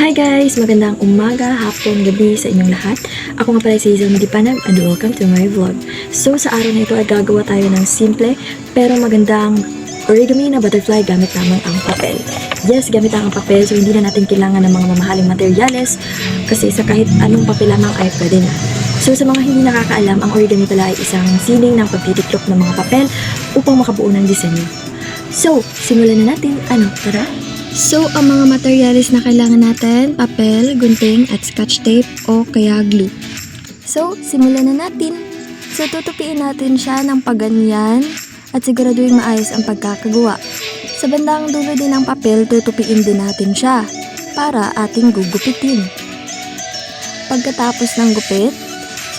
Hi guys! Magandang umaga, hapon, gabi sa inyong lahat. Ako nga pala si Hazel Medipanag and welcome to my vlog. So sa araw na ito ay gagawa tayo ng simple pero magandang origami na butterfly gamit lamang ang papel. Yes, gamit ang papel, so hindi na natin kailangan ng mga mamahaling materyales kasi sa kahit anong papel lamang ay pwede na. So sa mga hindi nakakaalam, ang origami pala ay isang sining ng pagtitiklop ng mga papel upang makabuo ng disenyo. So, simulan na natin. Tara! So, ang mga materyales na kailangan natin, papel, gunting, at scotch tape o kaya glue. So, simulan na natin. So, tutupiin natin siya ng paganyan at siguraduhin maayos ang pagkakagawa. Sa bandang dulo din ng papel, tutupiin din natin siya para ating gugupitin. Pagkatapos ng gupit,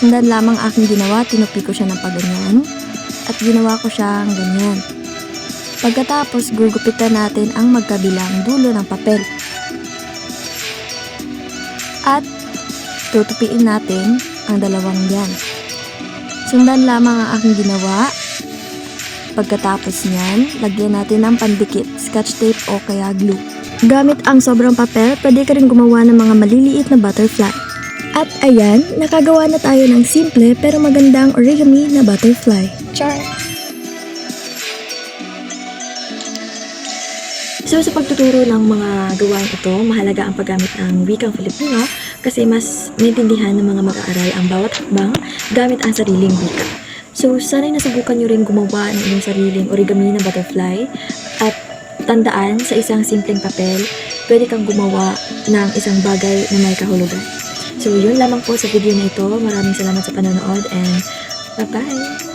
sundan lamang aking ginawa, tinupi ko siya ng paganyan at ginawa ko siyang ganyan. Pagkatapos, gugupitan natin ang magkabilang dulo ng papel. At tutupiin natin ang dalawang yan. Sundan lamang ang aking ginawa. Pagkatapos niyan, lagyan natin ng pandikit, scotch tape o kaya glue. Gamit ang sobrang papel, pwede ka rin gumawa ng mga maliliit na butterfly. At ayan, nakagawa na tayo ng simple pero magandang origami na butterfly. Char! So sa pagtuturo ng mga gawain ito, mahalaga ang paggamit ng wikang Filipino kasi mas maintindihan ng mga mag-aaral ang bawat hakbang gamit ang sariling wika. So sana'y nasubukan nyo rin gumawa ng inyong sariling origami na butterfly at tandaan sa isang simpleng papel, pwede kang gumawa ng isang bagay na may kahulugan. So yun lamang po sa video na ito. Maraming salamat sa panonood and bye-bye!